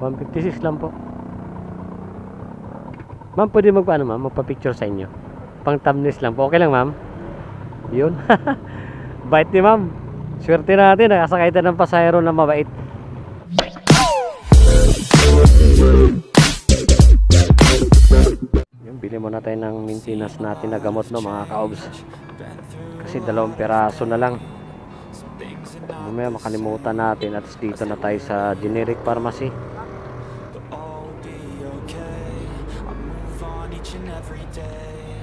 156 lang po. Ma'am, pwede magpaano ma'am? Magpa-picture sa inyo. Pang thumbnails lang po. Okay lang ma'am? Yun. Bait ni ma'am. Swerte natin. Nakasakay tayo ng pasahero na mabait. Yun, bili muna tayo ng maintenance natin na gamot, no mga ka-obs. Kasi 2 peraso na lang. Mamaya makalimutan natin at dito na tayo sa generic pharmacy.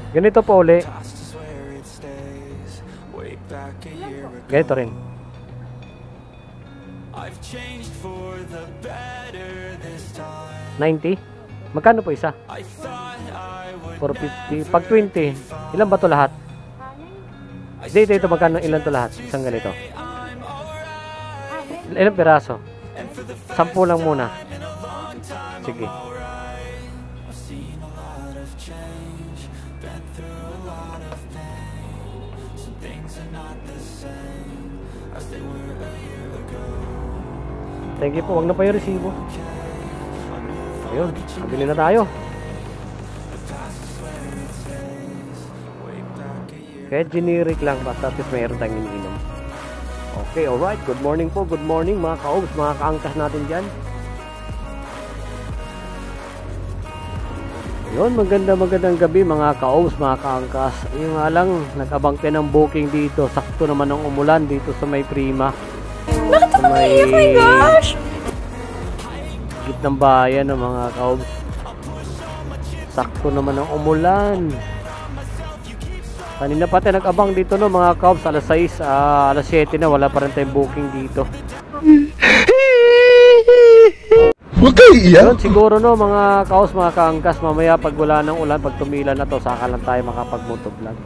Ganito po uli. Ganito rin. 90? Magkano po isa? 450. Pag 20, ilan ba to lahat? Ito magkano, ilan to lahat? Isang ganito. Ilang piraso? 10 lang muna. Sige. Thank you po. Huwag na pa yung resibo. Ayun, kabili na tayo. Kaya generic lang, basta at least mayroon tayong iniinom. Okay, alright. Good morning po. Good morning mga ka-obs, mga kaangkas natin dyan. Ayun, magandang gabi mga ka-obs, mga kaangkas. Yung nga lang, nag-abang kayo ng booking dito. Sakto naman ng umulan dito sa may Prima. Bakit ako naiyak? Oh my gosh! Gitnang bayan ng mga ka-obs. Sakto naman ng umulan. Kanina pa tayo nag-abang dito, no mga ka-obs. Alas 6, alas 7 na. Wala pa rin tayong booking dito. Okay, yeah. Yun, siguro no mga ka-obs, mga kaangkas. Mamaya pag wala ng ulan, pag tumila na to, saka lang tayo makapag-motovlog.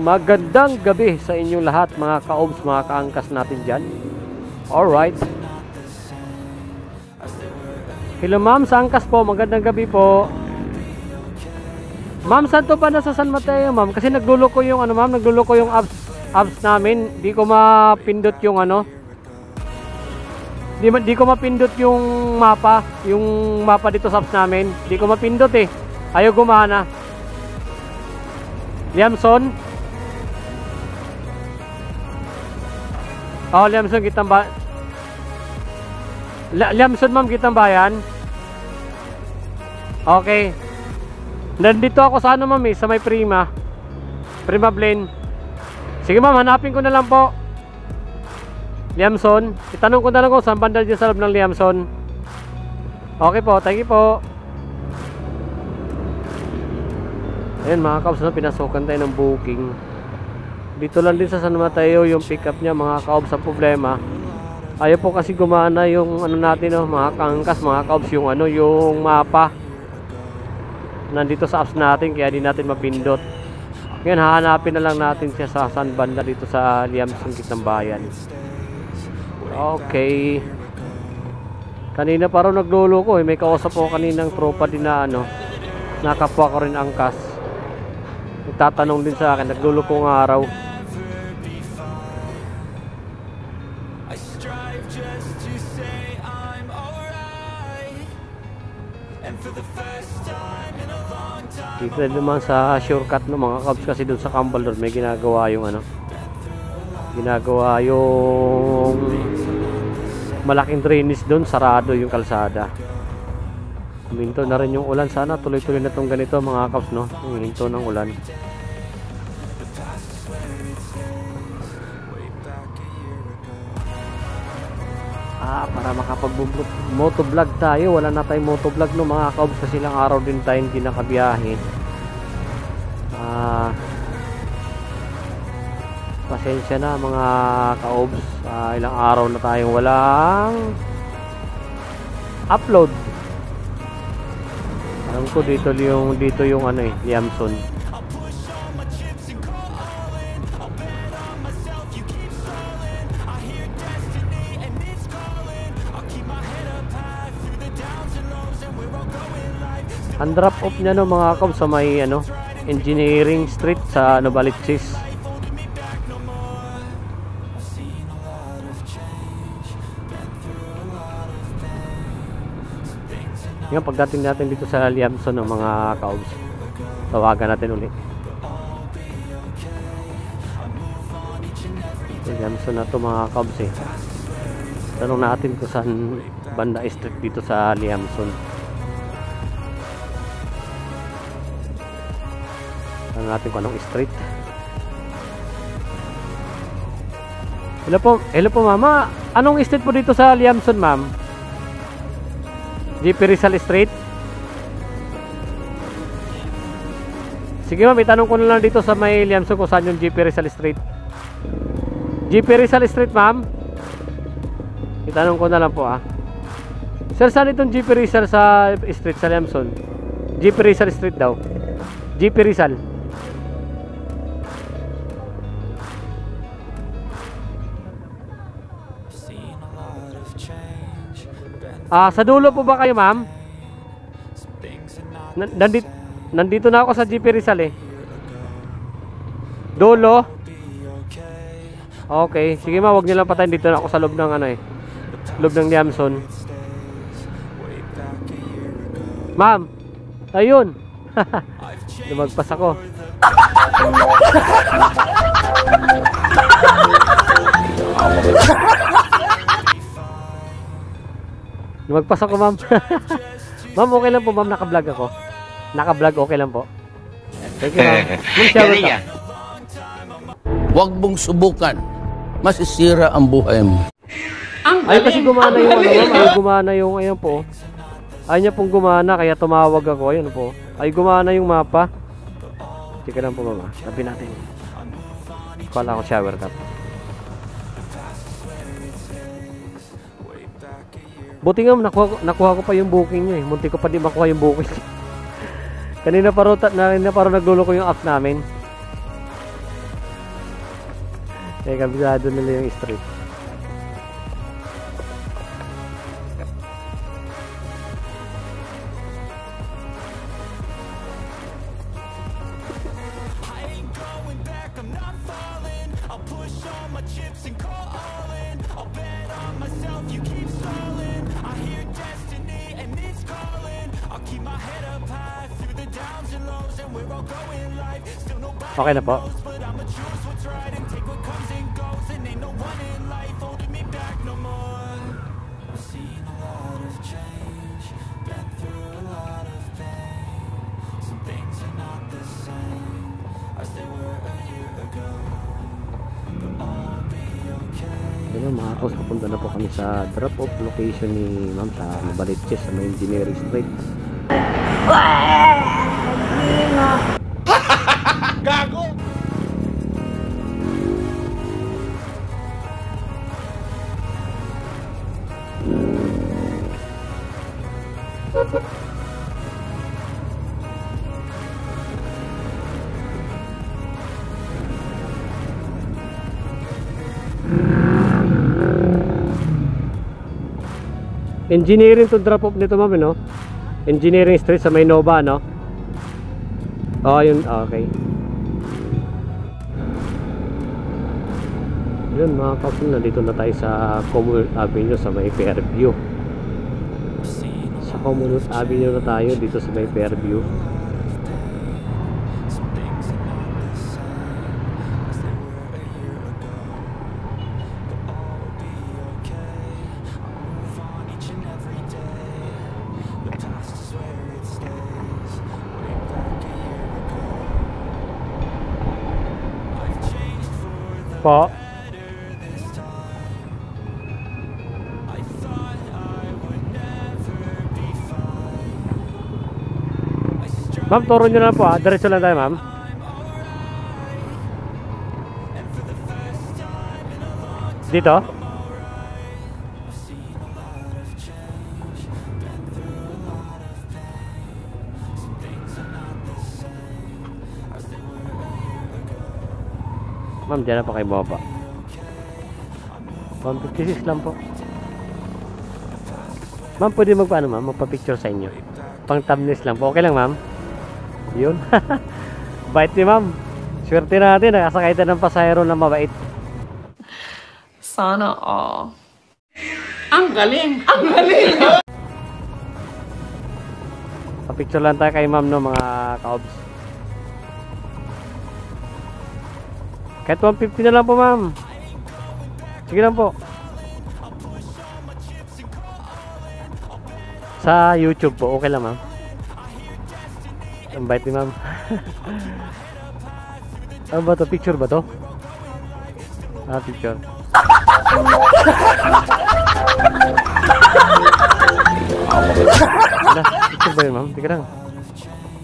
Magandang gabi sa inyong lahat mga ka-obs, mga kaangkas natin dyan. Alright. Hello ma'am, sa angkas po. Magandang gabi po. Ma'am, saan to pa nasa San Mateo ma'am? Kasi nagluloko yung ano ma'am, nagluloko yung apps namin. Di ko mapindot yung ano. Di ko mapindot yung mapa dito sa apps namin. Di ko mapindot eh. Ayaw gumana. Liamson. Oh, Liamson, Gitang Bayan. Liamson ma'am, Gitang Bayan. Okay. Nandito ako sa ano ma'am, sa may Prima Blaine. Sige ma'am, hanapin ko na lang po. Liamson. Itanong ko na lang kung saan banda dyan sa loob ng Liamson. Okay po, thank you po. Ayun mga ka-obs, pinasukan tayo ng booking. Dito lang din sa San Mateo yung pick up niya mga ka-obs. Ang problema, ayaw po kasi gumana yung ano natin, no, mga kaangkas, mga ka-obs, yung ano, yung mapa nandito sa apps natin, kaya di natin mapindot. Ngayon hahanapin na lang natin siya sa San Banda dito sa Liamson, Gitnang Bayan. Okay. Kanina pa rin nagluloko eh. May kausap po kaninang tropa din na ano, nakapwa ko rin angkas. Nagtatanong din sa akin, nagluloko ng araw. Dito naman sa shortcut ng mga kabs, kasi doon sa Kambal doon may ginagawa yung ano, malaking drainage doon, sarado yung kalsada. Huminto na rin yung ulan. Sana tuloy-tuloy na tong ganito mga kabs, no, huminto ng ulan. Para makapag-motovlog tayo. Wala na tayong motovlog, no mga kabs, kasi ilang araw din tayo hindi nakabiyahe. Pasensya na mga ka-obs, ilang araw na tayong walang upload. Alam ko dito yung ano eh, Liamson. Ang drop off niya, no mga ka-obs, sa may ano, Engineering Street sa Novaliches. Ngayon pagdating natin dito sa Liamson ng mga kaobs, tawagan natin ulit. Liamson na to mga kaobs eh. Tanong natin kung saan banda street dito sa Liamson. Tanong natin kung anong street. Hello po mama. Anong street po dito sa Liamson ma'am? GP Rizal Street? Sige ma'am, itanong ko na lang dito sa may Liamson kung saan yung GP Rizal Street. GP Rizal Street ma'am? Itanong ko na lang po ah. Sir, saan itong GP Rizal sa street sa Liamson? GP Rizal Street daw. GP Rizal. Sa dulo po ba kayo ma'am? Nandito na ako sa GP Rizal eh. Dulo? Okay, sige ma'am, wag niyo lang patayin, dito na ako sa loob ng ano eh. Loob ng Liamson. Ma'am, ayun. Lumagpas ako. Lumagpas ako ma'am. Ma'am, okay lang po ma'am, naka-vlog ako. Naka-vlog, okay lang po. Thank you ma'am. Ma'am, shower ka. Huwag mong subukan. Masisira ang buhay mo. Ay kasi gumana yung ano ma'am. Ay gumana yung ayun po. Ay niya pong gumana kaya tumawag ako. Ayun po. Ay gumana yung mapa. Sige lang po mama. Sabi natin. Kala ko shower cap. Buti nga nakuha ko pa yung booking nyo eh. Munti ko pa di makuha yung booking. Kanina pa nagluloko yung app namin. Eh, kabisado nila yung street. Okay na po. Ayun mga kaos, papunta na po kami sa drop-off location ni ma'am sa Novaliches sa may Engineering Street. Gago! Engineering to drop off nito ma'am, no? Engineering Street sa may Nova, no? Oh, yun, okay. Yun mga kapatid, nandito na tayo sa Commonwealth Avenue sa may Fairview. Sa Commonwealth Avenue na tayo dito sa may Fairview. Po. Ma'am, turo nyo na lang po ha. Diretso lang tayo ma'am. Dito? Ma'am, dyan na po kayo baba. 156 lang po. Ma'am, pwede magpaano ma'am? Magpa-picture sa inyo. Pang thumbnails lang po. Okay lang ma'am? Yun. Bait ni ma'am. Swerte natin. Nakasakay tayo ng pasahero na mabait. Sana all. Ang galing! Ang galing! Papicture lang tayo kay ma'am no mga kaobs. Kahit 150 na lang po ma'am. Sige lang po. Sa YouTube po, okay lang ma'am. Ang bait ni ma'am. Ano ba to? Picture ba to? Ah, picture. Nah, picture ba yun ma'am? Tika lang.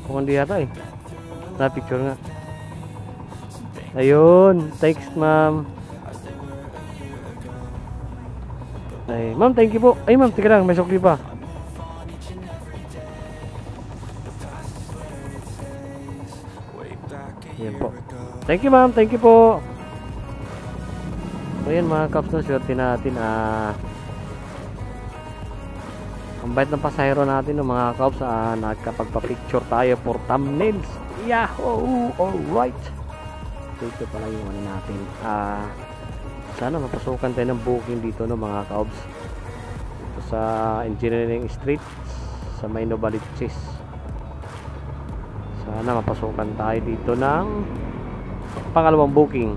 Mukhang di yata eh. Na picture nga. Ayun. Thanks ma'am. Ay, ma'am, thank you po. Ay ma'am, tika lang. May sukli pa. Ayan po. Thank you ma'am. Thank you po. Ayan mga kaps na swerte natin. Ang bait ng pasahero natin ng mga kaps. Nagkapagpa-picture tayo for thumbnails. Yahoo! Alright. So ito pala yung ano natin. Sana mapasukan tayo ng booking dito ng mga kaps. Ito sa Engineering Street sa may Novaliches. Sana mapasukan tayo dito ng pangalawang booking.